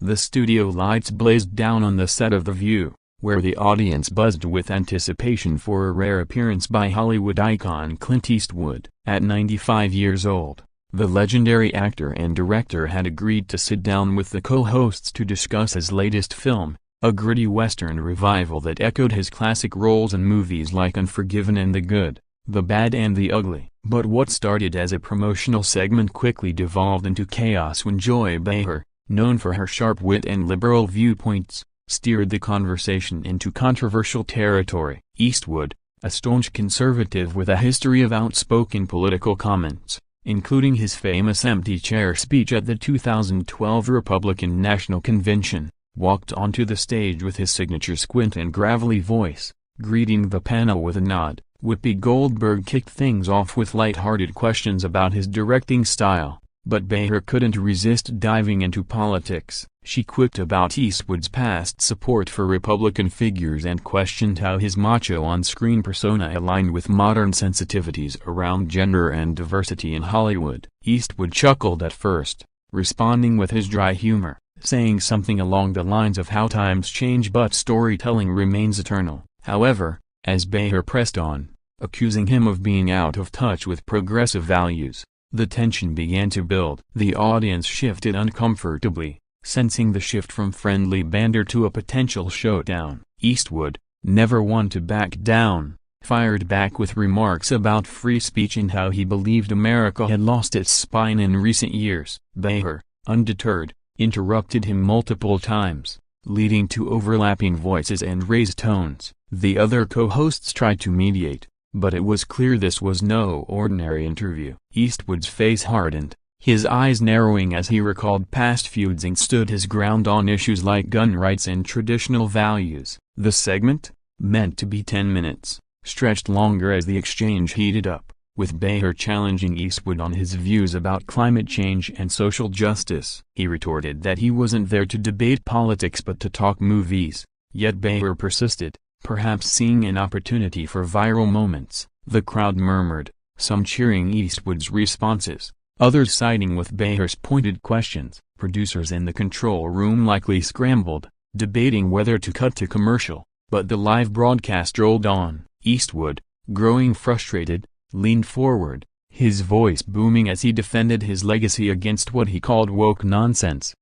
The studio lights blazed down on the set of The View, where the audience buzzed with anticipation for a rare appearance by Hollywood icon Clint Eastwood. At 95 years old, the legendary actor and director had agreed to sit down with the co-hosts to discuss his latest film, a gritty Western revival that echoed his classic roles in movies like Unforgiven and The Good, The Bad and the Ugly. But what started as a promotional segment quickly devolved into chaos when Joy Behar, known for her sharp wit and liberal viewpoints, steered the conversation into controversial territory. Eastwood, a staunch conservative with a history of outspoken political comments, including his famous empty chair speech at the 2012 Republican National Convention, walked onto the stage with his signature squint and gravelly voice, greeting the panel with a nod. Whoopi Goldberg kicked things off with light-hearted questions about his directing style, but Behar couldn't resist diving into politics. She quipped about Eastwood's past support for Republican figures and questioned how his macho on-screen persona aligned with modern sensitivities around gender and diversity in Hollywood. Eastwood chuckled at first, responding with his dry humor, saying something along the lines of how times change but storytelling remains eternal. However, as Behar pressed on, accusing him of being out of touch with progressive values, the tension began to build. The audience shifted uncomfortably, sensing the shift from friendly banter to a potential showdown. Eastwood, never one to back down, fired back with remarks about free speech and how he believed America had lost its spine in recent years. Behar, undeterred, interrupted him multiple times, leading to overlapping voices and raised tones. The other co-hosts tried to mediate, but it was clear this was no ordinary interview. Eastwood's face hardened, his eyes narrowing as he recalled past feuds and stood his ground on issues like gun rights and traditional values. The segment, meant to be 10 minutes, stretched longer as the exchange heated up, with Behar challenging Eastwood on his views about climate change and social justice. He retorted that he wasn't there to debate politics but to talk movies, yet Behar persisted, perhaps seeing an opportunity for viral moments. The crowd murmured, some cheering Eastwood's responses, others siding with Behar's pointed questions. Producers in the control room likely scrambled, debating whether to cut to commercial, but the live broadcast rolled on. Eastwood, growing frustrated, leaned forward, his voice booming as he defended his legacy against what he called woke nonsense.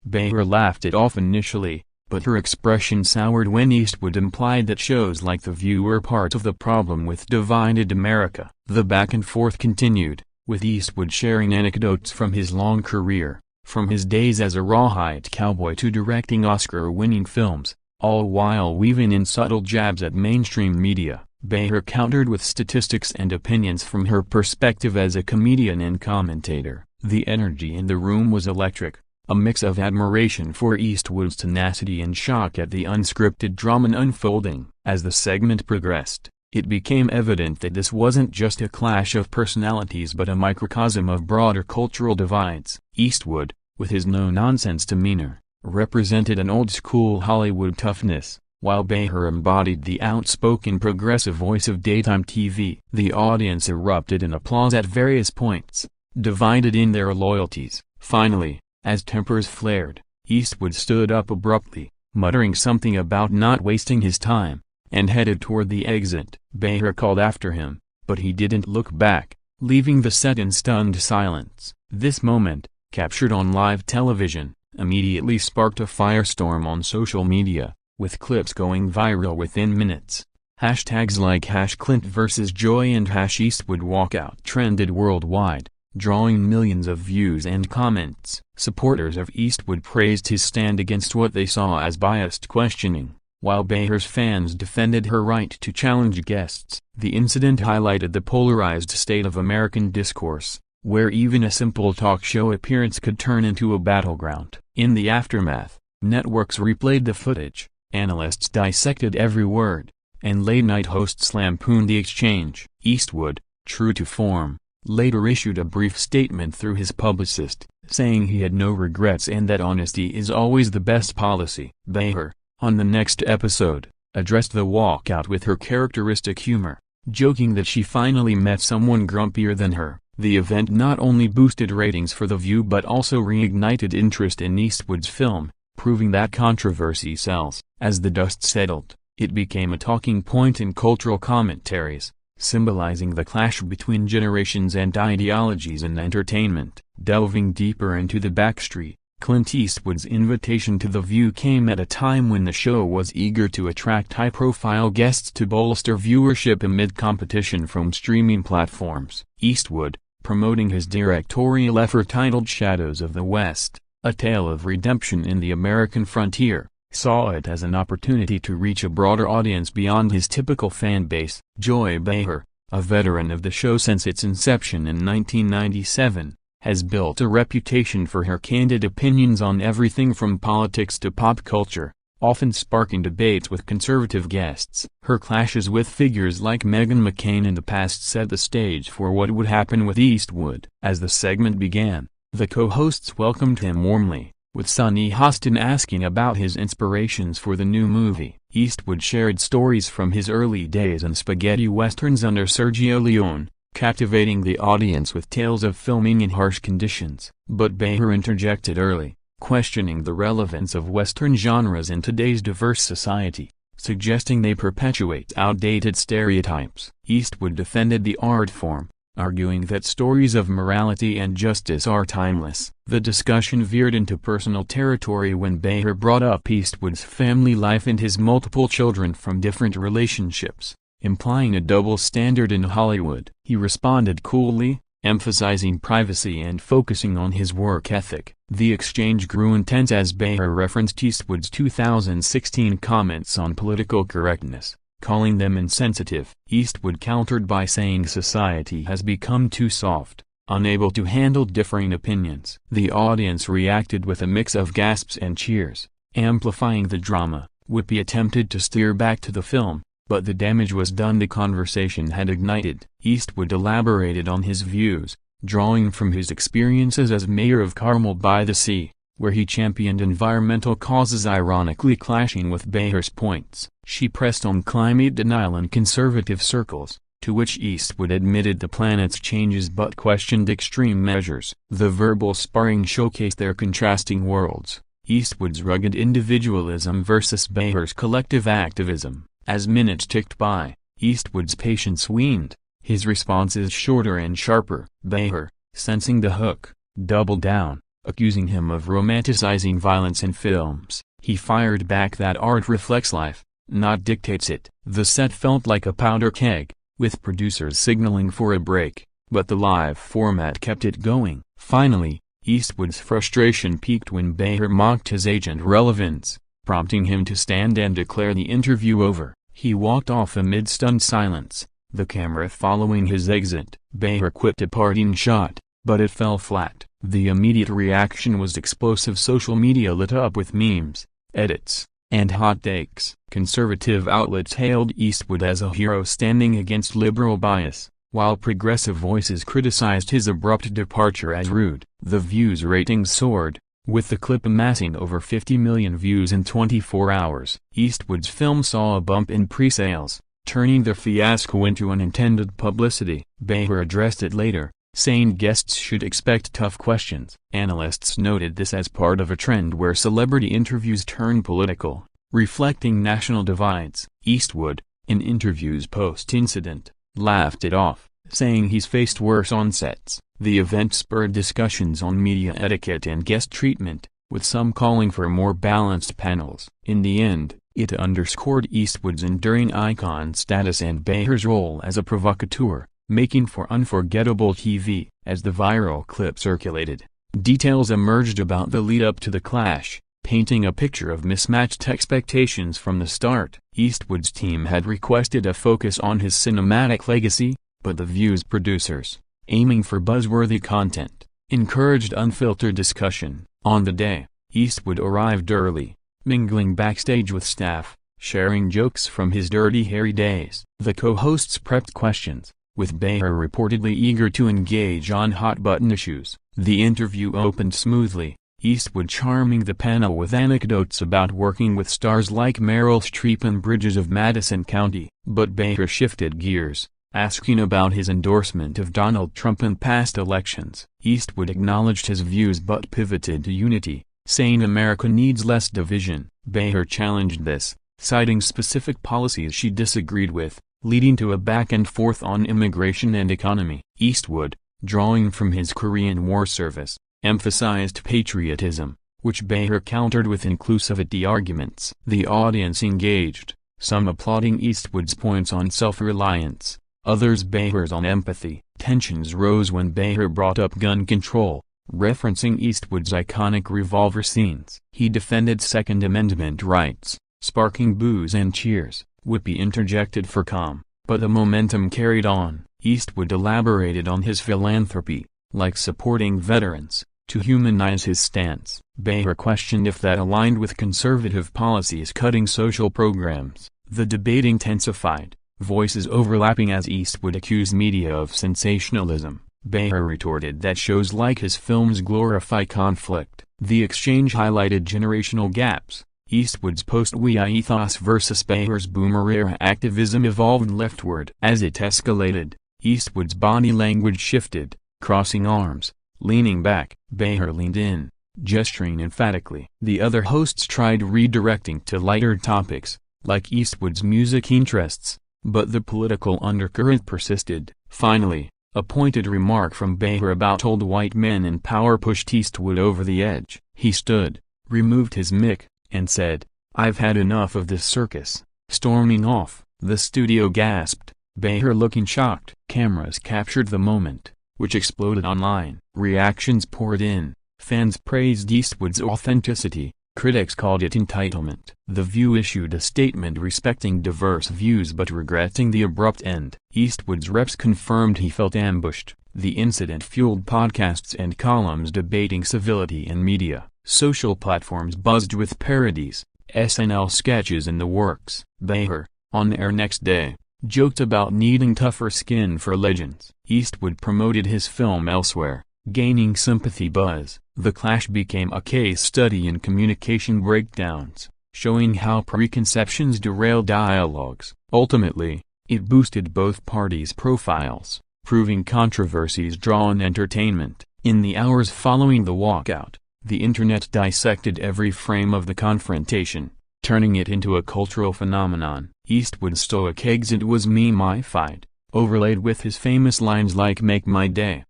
Behar laughed it off initially, but her expression soured when Eastwood implied that shows like The View were part of the problem with divided America. The back and forth continued, with Eastwood sharing anecdotes from his long career, from his days as a rawhide cowboy to directing Oscar-winning films, all while weaving in subtle jabs at mainstream media. Behar countered with statistics and opinions from her perspective as a comedian and commentator. The energy in the room was electric, a mix of admiration for Eastwood's tenacity and shock at the unscripted drama unfolding. As the segment progressed, it became evident that this wasn't just a clash of personalities but a microcosm of broader cultural divides. Eastwood, with his no-nonsense demeanor, represented an old-school Hollywood toughness, while Behar embodied the outspoken progressive voice of daytime TV. The audience erupted in applause at various points, divided in their loyalties. Finally, as tempers flared, Eastwood stood up abruptly, muttering something about not wasting his time, and headed toward the exit. Behar called after him, but he didn't look back, leaving the set in stunned silence. This moment, captured on live television, immediately sparked a firestorm on social media, with clips going viral within minutes. Hashtags like #Clint vs. Joy and #Eastwood walkout trended worldwide, drawing millions of views and comments. Supporters of Eastwood praised his stand against what they saw as biased questioning, while Behar's fans defended her right to challenge guests. The incident highlighted the polarized state of American discourse, where even a simple talk show appearance could turn into a battleground. In the aftermath, networks replayed the footage, analysts dissected every word, and late-night hosts lampooned the exchange. Eastwood, true to form, later issued a brief statement through his publicist, saying he had no regrets and that honesty is always the best policy. Behar, on the next episode, addressed the walkout with her characteristic humor, joking that she finally met someone grumpier than her. The event not only boosted ratings for The View but also reignited interest in Eastwood's film, proving that controversy sells. As the dust settled, it became a talking point in cultural commentaries, symbolizing the clash between generations and ideologies in entertainment. Delving deeper into the backstreet, Clint Eastwood's invitation to The View came at a time when the show was eager to attract high-profile guests to bolster viewership amid competition from streaming platforms. Eastwood, promoting his directorial effort titled Shadows of the West, A Tale of Redemption in the American Frontier, saw it as an opportunity to reach a broader audience beyond his typical fan base. Joy Behar, a veteran of the show since its inception in 1997, has built a reputation for her candid opinions on everything from politics to pop culture, often sparking debates with conservative guests. Her clashes with figures like Meghan McCain in the past set the stage for what would happen with Eastwood. As the segment began, the co-hosts welcomed him warmly, with Sunny Hostin asking about his inspirations for the new movie. Eastwood shared stories from his early days in spaghetti westerns under Sergio Leone, captivating the audience with tales of filming in harsh conditions. But Behar interjected early, questioning the relevance of Western genres in today's diverse society, suggesting they perpetuate outdated stereotypes. Eastwood defended the art form, arguing that stories of morality and justice are timeless. The discussion veered into personal territory when Behar brought up Eastwood's family life and his multiple children from different relationships, implying a double standard in Hollywood. He responded coolly, emphasizing privacy and focusing on his work ethic. The exchange grew intense as Behar referenced Eastwood's 2016 comments on political correctness, calling them insensitive. Eastwood countered by saying society has become too soft, unable to handle differing opinions. The audience reacted with a mix of gasps and cheers, amplifying the drama. Whit attempted to steer back to the film, but the damage was done. The conversation had ignited. Eastwood elaborated on his views, drawing from his experiences as mayor of Carmel by the Sea, where he championed environmental causes, ironically clashing with Behar's points. She pressed on climate denial in conservative circles, to which Eastwood admitted the planet's changes but questioned extreme measures. The verbal sparring showcased their contrasting worlds, Eastwood's rugged individualism versus Behar's collective activism. As minutes ticked by, Eastwood's patience waned, his responses shorter and sharper. Behar, sensing the hook, doubled down, accusing him of romanticizing violence in films. He fired back that art reflects life, not dictates it. The set felt like a powder keg, with producers signaling for a break, but the live format kept it going. Finally, Eastwood's frustration peaked when Behar mocked his age and relevance, prompting him to stand and declare the interview over. He walked off amid stunned silence, the camera following his exit. Behar quipped a parting shot, but it fell flat. The immediate reaction was explosive. Social media lit up with memes, edits, and hot takes. Conservative outlets hailed Eastwood as a hero standing against liberal bias, while progressive voices criticized his abrupt departure as rude. The View's ratings soared, with the clip amassing over 50 million views in 24 hours. Eastwood's film saw a bump in pre-sales, turning the fiasco into unintended publicity. Behar addressed it later, saying guests should expect tough questions. Analysts noted this as part of a trend where celebrity interviews turn political, reflecting national divides. Eastwood, in interviews post-incident, laughed it off, saying he's faced worse on sets. The event spurred discussions on media etiquette and guest treatment, with some calling for more balanced panels. In the end, it underscored Eastwood's enduring icon status and Behar's role as a provocateur, making for unforgettable TV. As the viral clip circulated, details emerged about the lead-up to the clash, painting a picture of mismatched expectations from the start. Eastwood's team had requested a focus on his cinematic legacy, but The View's producers, aiming for buzzworthy content, encouraged unfiltered discussion. On the day, Eastwood arrived early, mingling backstage with staff, sharing jokes from his Dirty Harry days. The co-hosts prepped questions, with Behar reportedly eager to engage on hot-button issues. The interview opened smoothly, Eastwood charming the panel with anecdotes about working with stars like Meryl Streep in Bridges of Madison County. But Behar shifted gears, asking about his endorsement of Donald Trump in past elections. Eastwood acknowledged his views but pivoted to unity, saying America needs less division. Behar challenged this, citing specific policies she disagreed with, leading to a back-and-forth on immigration and economy. Eastwood, drawing from his Korean War service, emphasized patriotism, which Behar countered with inclusivity arguments. The audience engaged, some applauding Eastwood's points on self-reliance, others Behar's on empathy. Tensions rose when Behar brought up gun control, referencing Eastwood's iconic revolver scenes. He defended Second Amendment rights, sparking boos and cheers. Whippy interjected for calm, but the momentum carried on. Eastwood elaborated on his philanthropy, like supporting veterans, to humanize his stance. Behar questioned if that aligned with conservative policies cutting social programs. The debate intensified, voices overlapping as Eastwood accused media of sensationalism. Behar retorted that shows like his films glorify conflict. The exchange highlighted generational gaps. Eastwood's post-war ethos versus Behar's boomer-era activism evolved leftward. As it escalated, Eastwood's body language shifted, crossing arms, leaning back. Behar leaned in, gesturing emphatically. The other hosts tried redirecting to lighter topics, like Eastwood's music interests, but the political undercurrent persisted. Finally, a pointed remark from Behar about old white men in power pushed Eastwood over the edge. He stood, removed his mic, and said, "I've had enough of this circus." Storming off, the studio gasped, Behar looking shocked. Cameras captured the moment, which exploded online. Reactions poured in, fans praised Eastwood's authenticity, critics called it entitlement. The View issued a statement respecting diverse views but regretting the abrupt end. Eastwood's reps confirmed he felt ambushed. The incident fueled podcasts and columns debating civility in media. Social platforms buzzed with parodies, SNL sketches in the works. Behar, on air next day, joked about needing tougher skin for legends. Eastwood promoted his film elsewhere, gaining sympathy buzz. The clash became a case study in communication breakdowns, showing how preconceptions derail dialogues. Ultimately, it boosted both parties' profiles, proving controversies draw on entertainment. In the hours following the walkout, the internet dissected every frame of the confrontation, turning it into a cultural phenomenon. Eastwood's stoic exit was meme-ified, overlaid with his famous lines like "Make my day."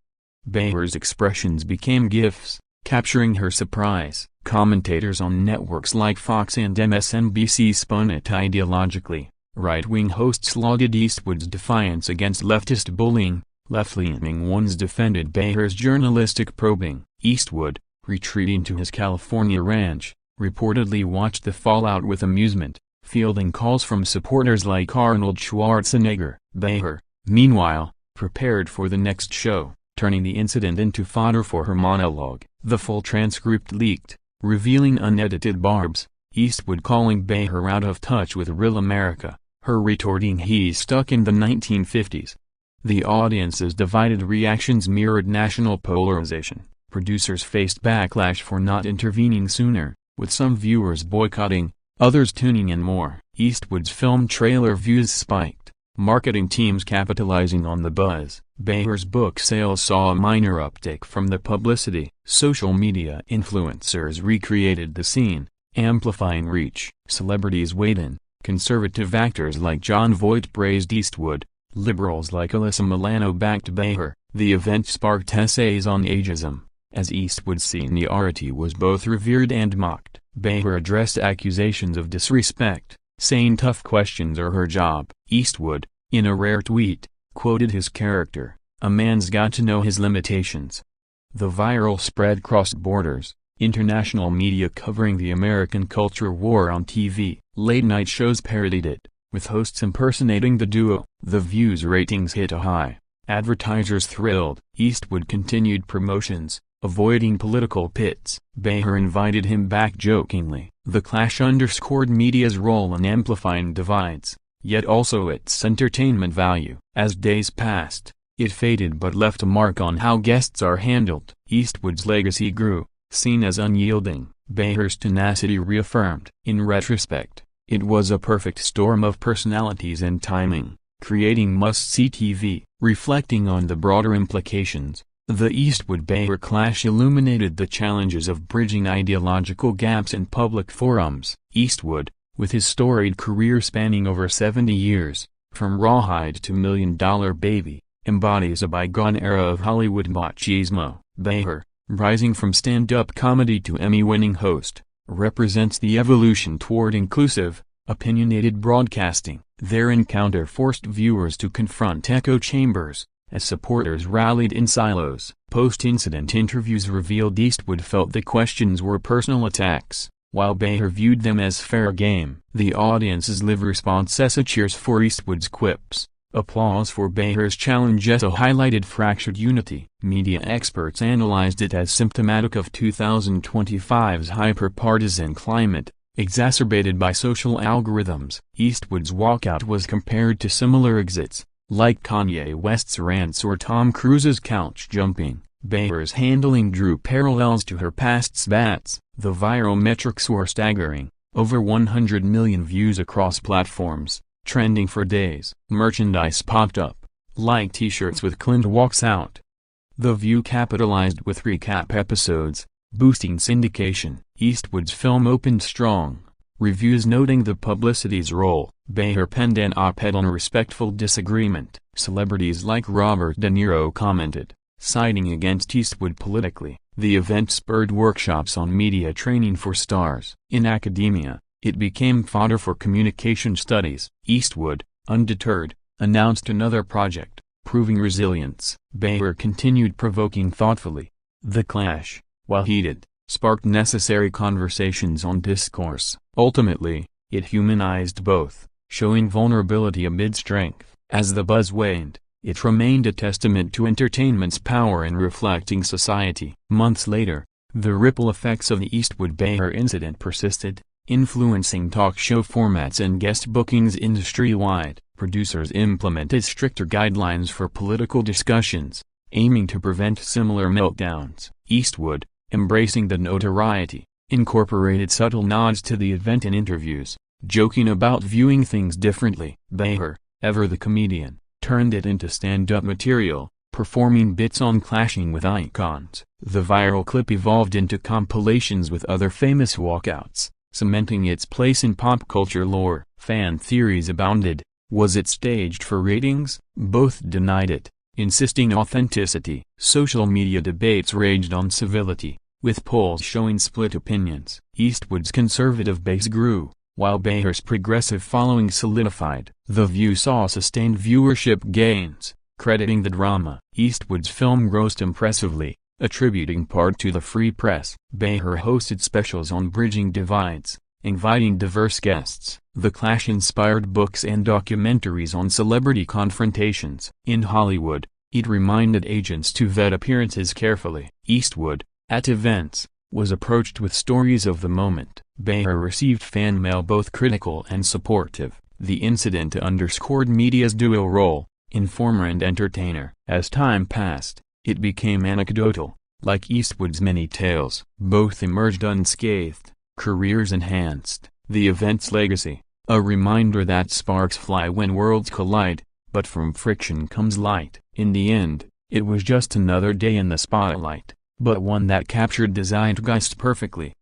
Behar's expressions became GIFs, capturing her surprise. Commentators on networks like Fox and MSNBC spun it ideologically. Right-wing hosts lauded Eastwood's defiance against leftist bullying, left-leaning ones defended Behar's journalistic probing. Eastwood, retreating to his California ranch, reportedly watched the fallout with amusement, fielding calls from supporters like Arnold Schwarzenegger. Behar, meanwhile, prepared for the next show, turning the incident into fodder for her monologue. The full transcript leaked, revealing unedited barbs, Eastwood calling Behar out of touch with real America, her retorting he's stuck in the 1950s. The audience's divided reactions mirrored national polarization. Producers faced backlash for not intervening sooner, with some viewers boycotting, others tuning in more. Eastwood's film trailer views spiked, marketing teams capitalizing on the buzz. Behar's book sales saw a minor uptick from the publicity. Social media influencers recreated the scene, amplifying reach. Celebrities weighed in. Conservative actors like Jon Voight praised Eastwood. Liberals like Alyssa Milano backed Behar. The event sparked essays on ageism, as Eastwood's seniority was both revered and mocked. Behar addressed accusations of disrespect, saying tough questions are her job. Eastwood, in a rare tweet, quoted his character, "A man's got to know his limitations." The viral spread crossed borders, international media covering the American culture war on TV. Late-night shows parodied it, with hosts impersonating the duo. The View's ratings hit a high. Advertisers thrilled. Eastwood continued promotions, avoiding political pits. Behar invited him back jokingly. The clash underscored media's role in amplifying divides, yet also its entertainment value. As days passed, it faded but left a mark on how guests are handled. Eastwood's legacy grew, seen as unyielding. Behar's tenacity reaffirmed. In retrospect, it was a perfect storm of personalities and timing, creating must-see TV. Reflecting on the broader implications, The Eastwood-Behar clash illuminated the challenges of bridging ideological gaps in public forums. Eastwood, with his storied career spanning over 70 years, from Rawhide to Million Dollar Baby, embodies a bygone era of Hollywood machismo. Behar, rising from stand-up comedy to Emmy-winning host, represents the evolution toward inclusive, opinionated broadcasting. Their encounter forced viewers to confront echo chambers, as supporters rallied in silos. Post-incident interviews revealed Eastwood felt the questions were personal attacks, while Behar viewed them as fair game. The audience's live response cheers for Eastwood's quips. Applause for Behar's challenge highlighted fractured unity. Media experts analyzed it as symptomatic of 2025's hyper-partisan climate, exacerbated by social algorithms. Eastwood's walkout was compared to similar exits, like Kanye West's rants or Tom Cruise's couch jumping. Behar's handling drew parallels to her past spats. The viral metrics were staggering, over 100 million views across platforms, trending for days. Merchandise popped up, like t-shirts with Clint walks out. The View capitalized with recap episodes, boosting syndication. Eastwood's film opened strong, reviews noting the publicity's role. Behar penned an op-ed on respectful disagreement. Celebrities like Robert De Niro commented, siding against Eastwood politically. The event spurred workshops on media training for stars. In academia, it became fodder for communication studies. Eastwood, undeterred, announced another project, proving resilience. Behar continued provoking thoughtfully. The clash, while heated, sparked necessary conversations on discourse. Ultimately, it humanized both, showing vulnerability amid strength. As the buzz waned, it remained a testament to entertainment's power in reflecting society. Months later, the ripple effects of the Eastwood-Behar incident persisted, influencing talk show formats and guest bookings industry-wide. Producers implemented stricter guidelines for political discussions, aiming to prevent similar meltdowns. Eastwood, embracing the notoriety, incorporated subtle nods to the event in interviews, joking about viewing things differently. Behar, ever the comedian, turned it into stand-up material, performing bits on clashing with icons. The viral clip evolved into compilations with other famous walkouts, cementing its place in pop culture lore. Fan theories abounded. Was it staged for ratings? Both denied it, insisting authenticity. Social media debates raged on civility, with polls showing split opinions. Eastwood's conservative base grew, while Behar's progressive following solidified. The View saw sustained viewership gains, crediting the drama. Eastwood's film grossed impressively, attributing part to the free press. Behar hosted specials on bridging divides, inviting diverse guests. The clash inspired books and documentaries on celebrity confrontations. In Hollywood, it reminded agents to vet appearances carefully. Eastwood, at events, was approached with stories of the moment. Behar received fan mail both critical and supportive. The incident underscored media's dual role, informer and entertainer. As time passed, it became anecdotal. Like Eastwood's many tales, both emerged unscathed, careers enhanced. The event's legacy, a reminder that sparks fly when worlds collide, but from friction comes light. In the end, it was just another day in the spotlight, but one that captured the zeitgeist perfectly.